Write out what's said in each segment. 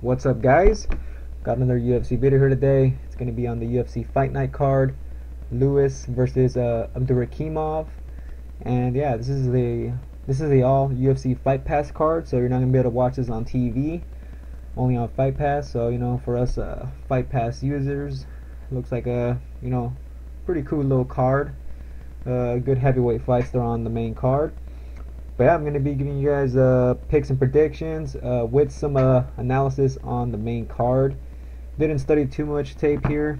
What's up, guys? Got another UFC video here today. It's going to be on the UFC Fight Night card, Lewis versus ABDURAKHIMOV. And yeah, this is the all UFC Fight Pass card, so you're not going to be able to watch this on TV, only on Fight Pass. So for us Fight Pass users, looks like a pretty cool little card. Good heavyweight fights there on the main card. But yeah, I'm going to be giving you guys picks and predictions with some analysis on the main card. Didn't study too much tape here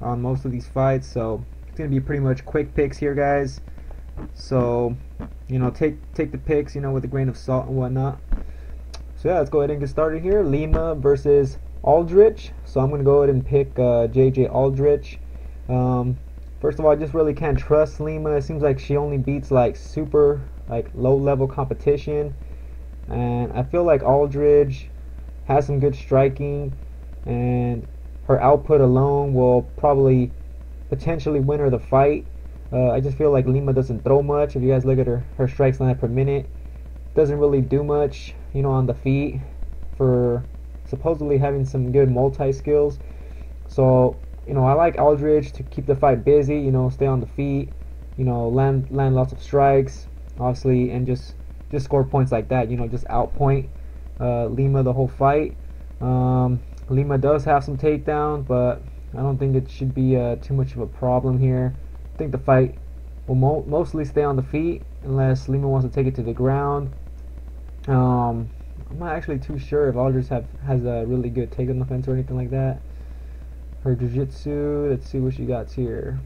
on most of these fights, so it's going to be pretty much quick picks here, guys. So take the picks with a grain of salt and whatnot. So yeah, let's go ahead and get started here. Lima versus Aldridge. So I'm going to go ahead and pick Aldridge. First of all, I just really can't trust Lima. It seems like she only beats super low level competition, and I feel like Aldridge has some good striking, and her output alone will probably potentially win her the fight. I just feel like Lima doesn't throw much. If you guys look at her strikes line per minute, doesn't really do much on the feet for supposedly having some good multi skills. So I like Aldridge to keep the fight busy, stay on the feet, land lots of strikes, obviously, and just score points like that, just outpoint Lima the whole fight. Lima does have some takedown, but I don't think it should be too much of a problem here. I think the fight will mostly stay on the feet unless Lima wants to take it to the ground. I'm not actually too sure if Aldridge has a really good takedown offense or anything like that. Her jiu-jitsu, let's see what she got here.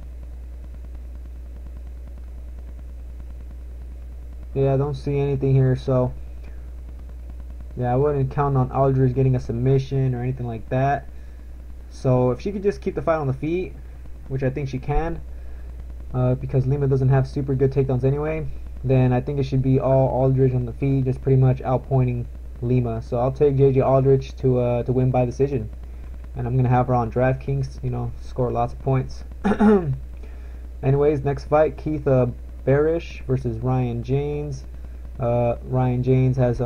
Yeah, I don't see anything here, so yeah, I wouldn't count on Aldridge getting a submission or anything like that. So if she could just keep the fight on the feet, which I think she can, because Lima doesn't have super good takedowns anyway, then I think it should be all Aldridge on the feet, just pretty much outpointing Lima. So I'll take Aldridge to win by decision, and I'm gonna have her on DraftKings, score lots of points. Anyways, next fight, Bearish versus Jaynes. Jaynes has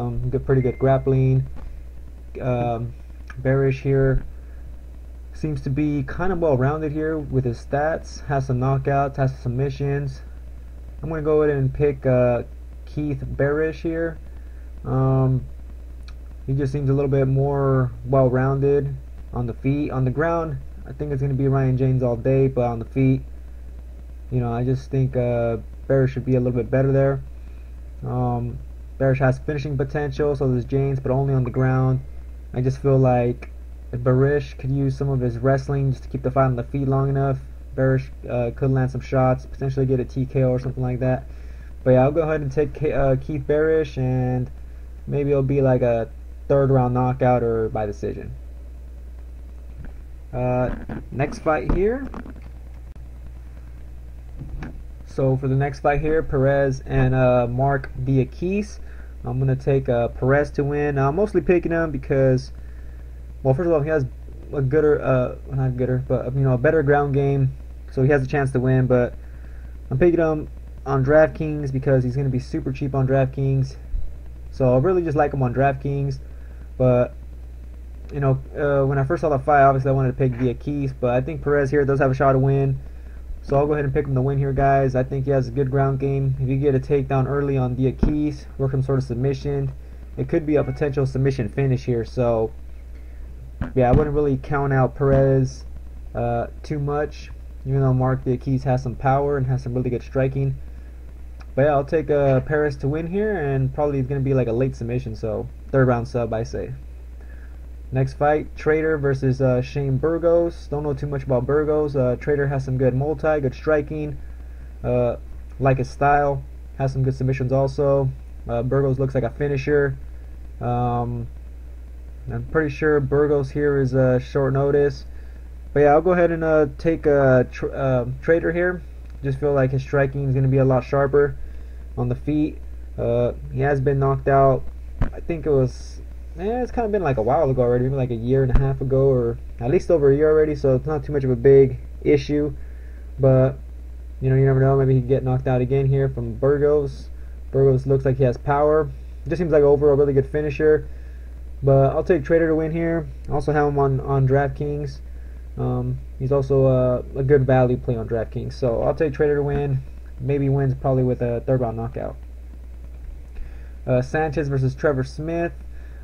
pretty good grappling. Bearish here seems to be kind of well rounded here with his stats. Has some knockouts, has some submissions. I'm gonna go ahead and pick Bearish here. He just seems a little bit more well rounded on the feet. On the ground, I think it's gonna be Jaynes all day, but on the feet, I just think Bearish should be a little bit better there. Bearish has finishing potential, so does Jaynes, but only on the ground. I just feel like if Bearish could use some of his wrestling just to keep the fight on the feet long enough, Bearish could land some shots, potentially get a TKO or something like that. But yeah, I'll go ahead and take Bearish, and maybe it'll be like a third round knockout or by decision. Next fight here. So for the next fight here, Perez and Mark Diakis. I'm gonna take Perez to win. Now I'm mostly picking him because, well, first of all, he has a gooder, not gooder, but a better ground game, so he has a chance to win. But I'm picking him on DraftKings because he's gonna be super cheap on DraftKings. So I really just like him on DraftKings. But when I first saw the fight, obviously I wanted to pick Diakis, but I think Perez here does have a shot to win. So I'll go ahead and pick him to win here, guys. I think he has a good ground game. If you get a takedown early on Diakis, work some sort of submission, it could be a potential submission finish here. So yeah, I wouldn't really count out Perez too much, even though Mark Diakis has some power and has some really good striking. But yeah, I'll take Perez to win here, and probably it's going to be like a late submission, so third round sub, I say. Next fight, Traitor versus Burgos. Don't know too much about Burgos. Traitor has some good good striking. Like his style. Has some good submissions also. Burgos looks like a finisher. I'm pretty sure Burgos here is short notice. But yeah, I'll go ahead and take Traitor here. Just feel like his striking is going to be a lot sharper on the feet. He has been knocked out. I think it was... it's kind of been like a while ago already, maybe like a year and a half ago, or at least over a year already, so it's not too much of a big issue. But you never know, maybe he could get knocked out again here from Burgos. Burgos looks like he has power. Just seems like overall really good finisher. But I'll take Traitor to win here. I also have him on DraftKings. He's also a good value play on DraftKings. So I'll take Traitor to win. Maybe wins probably with a third round knockout. Sanchez versus Trevor Smith.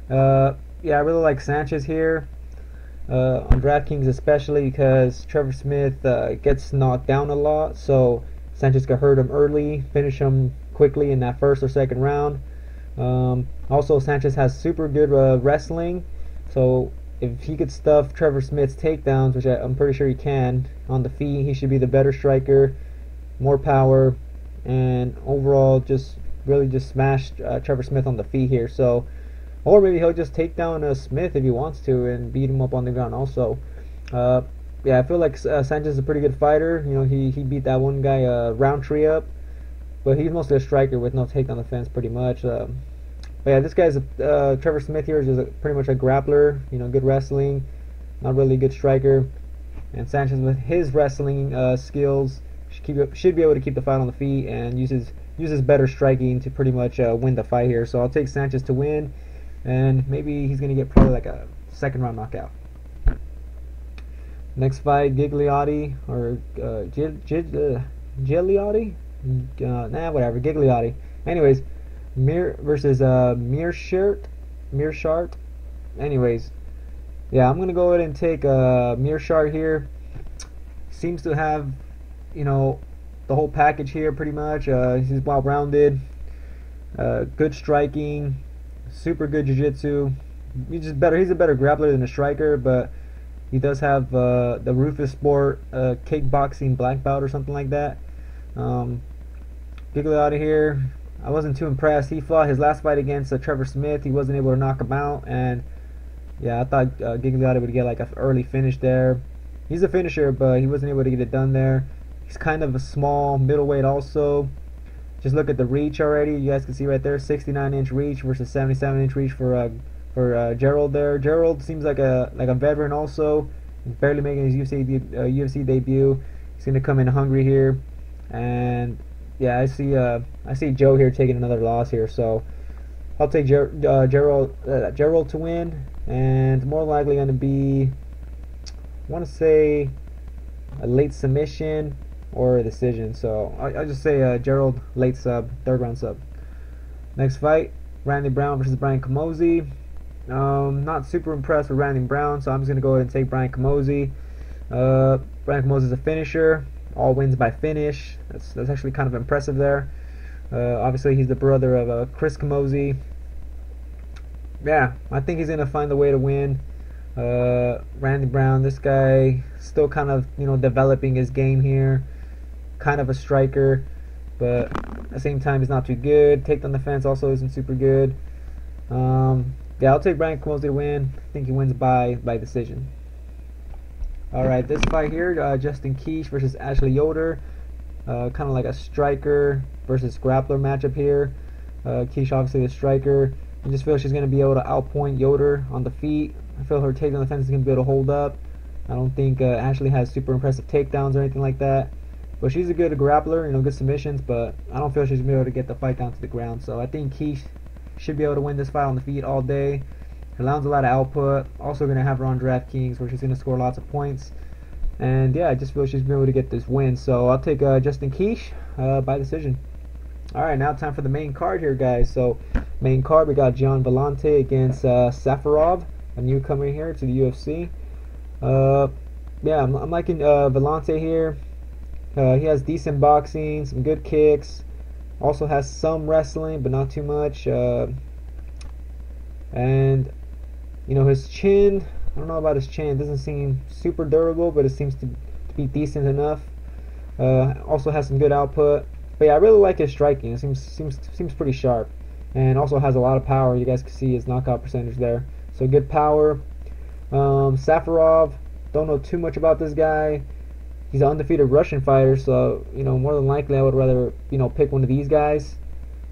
Yeah, I really like Sanchez here. On DraftKings especially because Trevor Smith gets knocked down a lot. So Sanchez could hurt him early, finish him quickly in that first or second round. Also, Sanchez has super good wrestling. So if he could stuff Trevor Smith's takedowns, which I'm pretty sure he can, on the feet, he should be the better striker, more power, and overall just really just smash Trevor Smith on the feet here. So, or maybe he'll just take down Smith if he wants to and beat him up on the ground also. Yeah, I feel like Sanchez is a pretty good fighter. You know, he beat that one guy Roundtree up, but he's mostly a striker with no takedown defense pretty much. But yeah, this guy's Trevor Smith here is just pretty much a grappler. You know, good wrestling, not really a good striker. And Sanchez with his wrestling skills should be able to keep the fight on the feet and uses better striking to pretty much win the fight here. So I'll take Sanchez to win, and maybe he's gonna get probably like a second round knockout. Next fight, Gigliotti or Gigliotti? Whatever, Gigliotti. Anyways, Mir versus Mearshart. Anyways, yeah, I'm gonna go ahead and take Mearshart here. Seems to have, you know, the whole package here pretty much. He's well-rounded, good striking, super good jiu-jitsu. He's a better grappler than a striker, but he does have the Rufus Sport kickboxing black belt or something like that. Gigliotti here, I wasn't too impressed. He fought his last fight against Trevor Smith. He wasn't able to knock him out, and yeah, I thought Gigliotti would get like an early finish there. He's a finisher, but he wasn't able to get it done there. He's kind of a small middleweight also. Just look at the reach already. You guys can see right there, 69-inch reach versus 77-inch reach for Gerald there. Gerald seems like a veteran also. He's barely making his UFC debut. He's gonna come in hungry here, and yeah, I see Joe here taking another loss here. So I'll take Gerald to win, and more likely gonna be, I want to say, a late submission or a decision. So I'll just say Gerald late sub, third round sub. Next fight, Randy Brown versus Brian Camozzi. Not super impressed with Randy Brown, so I'm just gonna go ahead and take Brian Camozzi. Brian Camozzi is a finisher, all wins by finish. That's actually kind of impressive there. Obviously he's the brother of Chris Camozzi. Yeah, I think he's gonna find the way to win. Randy Brown, this guy still kind of, you know, developing his game here. Kind of a striker, but at the same time he's not too good. Takedown defense also isn't super good. Yeah, I'll take Brian Camozzi to win. I think he wins by decision. Alright, this fight here, Justine Kish versus Ashley Yoder. Kind of like a striker versus grappler matchup here. Kish obviously the striker. I just feel she's going to be able to outpoint Yoder on the feet. I feel her takedown defense is going to be able to hold up. I don't think Ashley has super impressive takedowns or anything like that. But she's a good grappler, you know, good submissions, but I don't feel she's going to be able to get the fight down to the ground. So I think Kish should be able to win this fight on the feet all day. Her allows a lot of output. Also going to have her on DraftKings where she's going to score lots of points. And yeah, I just feel she's going to be able to get this win. So I'll take Justine Kish by decision. Alright, now time for the main card here, guys. So main card, we got Volante against Safarov, a newcomer here to the UFC. Yeah, I'm liking Volante here. He has decent boxing, some good kicks. Also has some wrestling, but not too much. And you know, his chin, I don't know about his chin. It doesn't seem super durable, but it seems to be decent enough. Also has some good output. But yeah, I really like his striking. It seems pretty sharp, and also has a lot of power. You guys can see his knockout percentage there. So good power. Safarov, don't know too much about this guy. He's an undefeated Russian fighter, so you know, more than likely I would rather, you know, pick one of these guys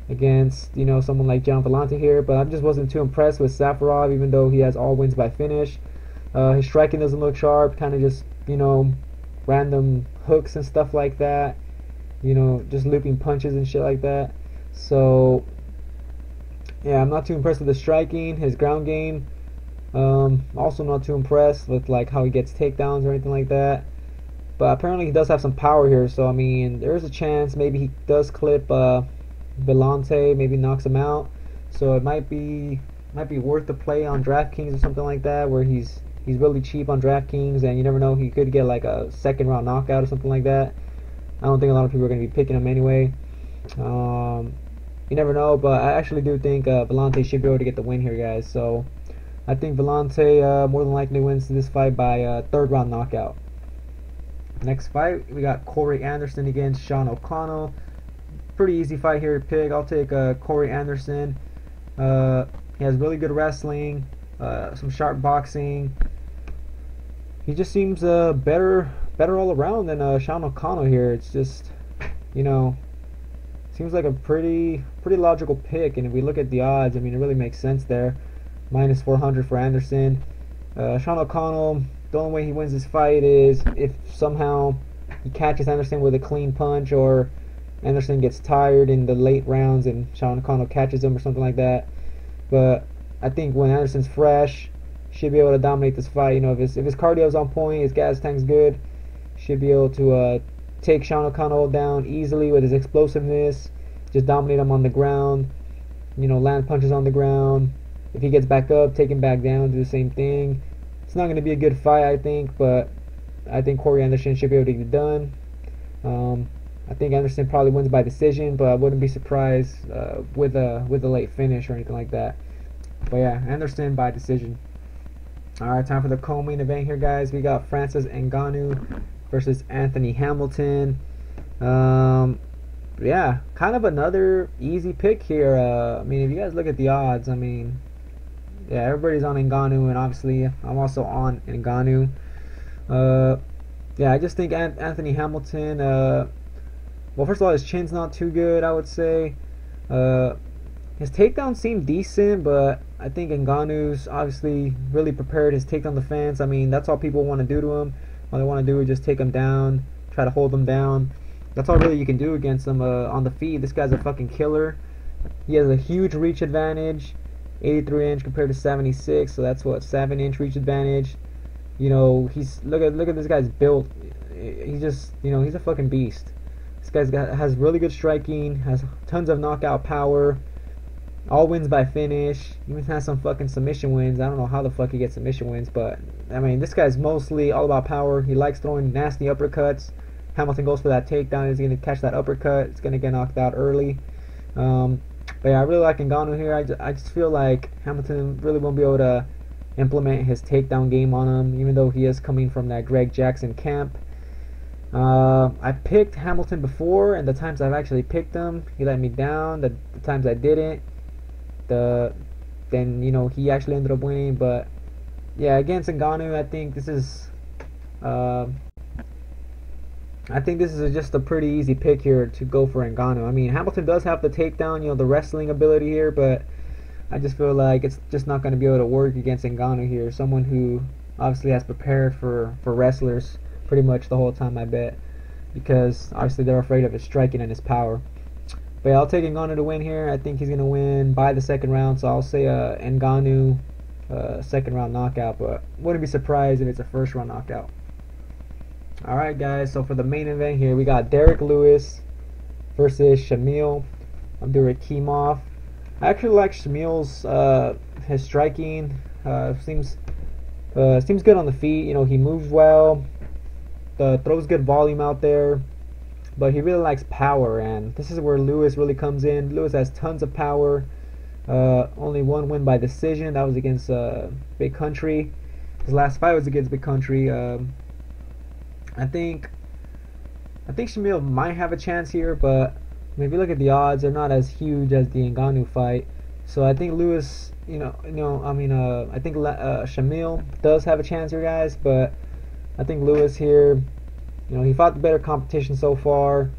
against, you know, someone like Volante here. But I just wasn't too impressed with Safarov, even though he has all wins by finish. His striking doesn't look sharp, kind of just, you know, random hooks and stuff like that. You know, just looping punches and shit like that. So yeah, I'm not too impressed with the striking, his ground game. Also not too impressed with like how he gets takedowns or anything like that. But apparently he does have some power here, so I mean there's a chance maybe he does clip Volante, maybe knocks him out. So it might be worth the play on DraftKings or something like that, where he's really cheap on DraftKings, and you never know, he could get like a second round knockout or something like that. I don't think a lot of people are going to be picking him anyway. You never know, but I actually do think Volante should be able to get the win here, guys. So I think Volante more than likely wins this fight by third round knockout. Next fight, we got Corey Anderson against Sean O'Connell. Pretty easy fight here to pick. I'll take Corey Anderson. He has really good wrestling, some sharp boxing. He just seems better all around than Sean O'Connell here. It's just, you know, seems like a pretty logical pick. And if we look at the odds, I mean, it really makes sense there. Minus 400 for Anderson. Sean O'Connell, the only way he wins this fight is if somehow he catches Anderson with a clean punch, or Anderson gets tired in the late rounds and Sean O'Connell catches him or something like that. But I think when Anderson's fresh, should be able to dominate this fight. You know, if his cardio's on point, his gas tank's good, should be able to take Sean O'Connell down easily with his explosiveness. Just dominate him on the ground. You know, land punches on the ground. If he gets back up, take him back down, do the same thing. It's not going to be a good fight, I think, but I think Corey Anderson should be able to get it done. I think Anderson probably wins by decision, but I wouldn't be surprised with a late finish or anything like that. But yeah, Anderson by decision. Alright, time for the co-main event here, guys. We got Francis Ngannou versus Anthony Hamilton. Yeah, kind of another easy pick here. I mean, if you guys look at the odds, I mean, yeah, everybody's on Ngannou, and obviously I'm also on Ngannou. Yeah, I just think Anthony Hamilton, well, first of all, his chin's not too good, I would say. His takedown seemed decent, but I think Ngannou's obviously really prepared his takedown defense. I mean, that's all people want to do to him. All they want to do is just take him down, try to hold him down. That's all really you can do against him on the feet. This guy's a fucking killer. He has a huge reach advantage, 83 inch compared to 76, so that's what, 7-inch reach advantage. You know, he's look at this guy's built. He's just, you know, he's a fucking beast. This has really good striking, has tons of knockout power. All wins by finish. Even has some fucking submission wins. I don't know how the fuck he gets submission wins, but I mean, this guy's mostly all about power. He likes throwing nasty uppercuts. Hamilton goes for that takedown. He's gonna catch that uppercut. It's gonna get knocked out early. But yeah, I really like Ngannou here. I just feel like Hamilton really won't be able to implement his takedown game on him, even though he is coming from that Greg Jackson camp. I picked Hamilton before, and the times I've actually picked him, he let me down. The times I didn't, then you know, he actually ended up winning. But yeah, against Ngannou, I think this is just a pretty easy pick here to go for Ngannou. I mean, Hamilton does have the takedown, you know, the wrestling ability here, but I just feel like it's just not going to be able to work against Ngannou here. Someone who obviously has prepared for wrestlers pretty much the whole time, I bet, because obviously they're afraid of his striking and his power. But yeah, I'll take Ngannou to win here. I think he's going to win by the second round, so I'll say Ngannou second round knockout, but wouldn't be surprised if it's a first round knockout. Alright guys, so for the main event here, we got Derrick Lewis versus Shamil ABDURAKHIMOV. I actually like Shamil's his striking. Seems good on the feet. You know, he moves well, throws good volume out there, but he really likes power, and this is where Lewis really comes in. Lewis has tons of power. Only one win by decision. That was against Big Country. His last fight was against Big Country. I think Shamil might have a chance here, but if you look at the odds, they're not as huge as the Ngannou fight. So I think Lewis, I think Shamil does have a chance here, guys. But I think Lewis here, you know, he fought the better competition so far,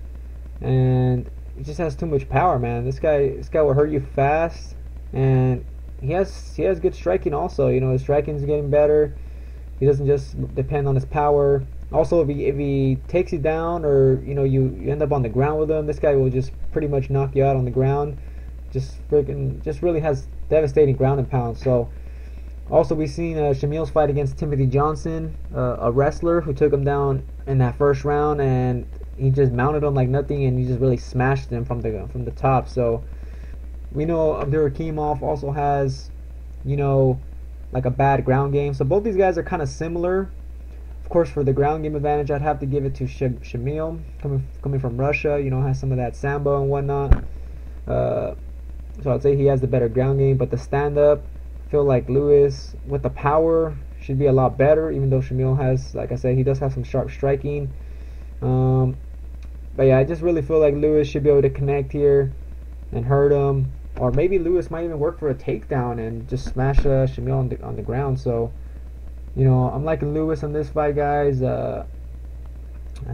and he just has too much power, man. This guy will hurt you fast, and he has good striking also. You know, his striking's getting better. He doesn't just depend on his power. Also, if he takes you down, or you know, you end up on the ground with him, this guy will just pretty much knock you out on the ground. just really has devastating ground and pound. So also we seen Shamil's fight against Timothy Johnson, a wrestler who took him down in that first round, and he just mounted him like nothing, and he just really smashed him from the top. So we know ABDURAKHIMOV also has, you know, like a bad ground game. So both these guys are kind of similar. Of course, for the ground game advantage, I'd have to give it to Shamil, coming from Russia. You know, has some of that sambo and whatnot. So I'd say he has the better ground game. But the stand-up, I feel like Lewis with the power should be a lot better. Even though Shamil has, like I said, he does have some sharp striking. But yeah, I just really feel like Lewis should be able to connect here and hurt him. Or maybe Lewis might even work for a takedown and just smash Shamil on the ground. So, you know, I'm liking Lewis on this fight, guys. I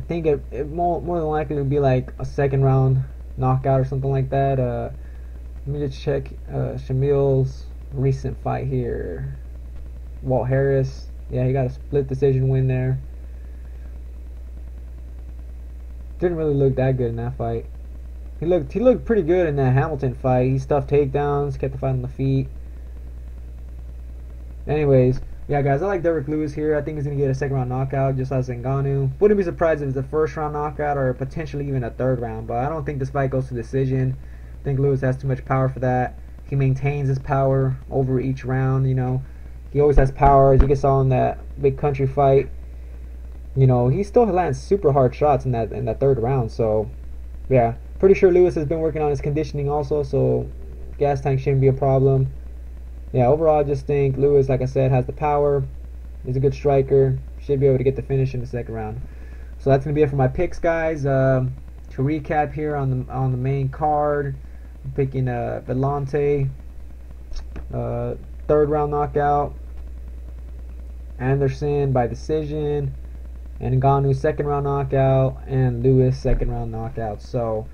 think it more than likely to be like a second round knockout or something like that. Let me just check Shamil's recent fight here. Walt Harris. Yeah, he got a split decision win there. Didn't really look that good in that fight. He looked pretty good in that Hamilton fight. He stuffed takedowns, kept the fight on the feet. Anyways, yeah, guys, I like Derrick Lewis here. I think he's gonna get a second round knockout, just like Ngannou. Wouldn't be surprised if it's a first round knockout or potentially even a third round. But I don't think this fight goes to decision. I think Lewis has too much power for that. He maintains his power over each round. You know, he always has power. As you saw in that big country fight, you know, he still lands super hard shots in that third round. So, yeah, pretty sure Lewis has been working on his conditioning also. So, gas tank shouldn't be a problem. Yeah, overall, I just think Lewis, like I said, has the power. He's a good striker. Should be able to get the finish in the second round. So that's gonna be it for my picks, guys. To recap here on the main card, I'm picking Volante, third round knockout. Anderson by decision, and Ngannou second round knockout, and Lewis second round knockout. So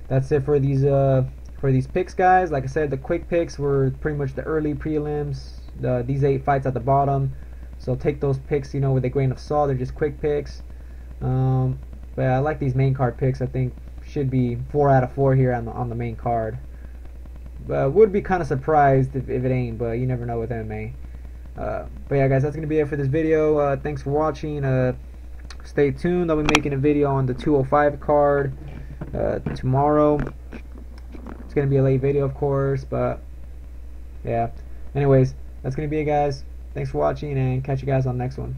that's it for these picks, guys. Like I said, the quick picks were pretty much the early prelims, these 8 fights at the bottom. So take those picks, you know, with a grain of salt. They're just quick picks. But I like these main card picks. I think should be 4 out of 4 here on the main card. Would be kind of surprised if it ain't, but you never know with MMA. But yeah, guys, that's gonna be it for this video. Thanks for watching. Stay tuned. I'll be making a video on the 205 card tomorrow. It's gonna be a late video, of course, but yeah. Anyways, that's gonna be it, guys. Thanks for watching, and catch you guys on the next one.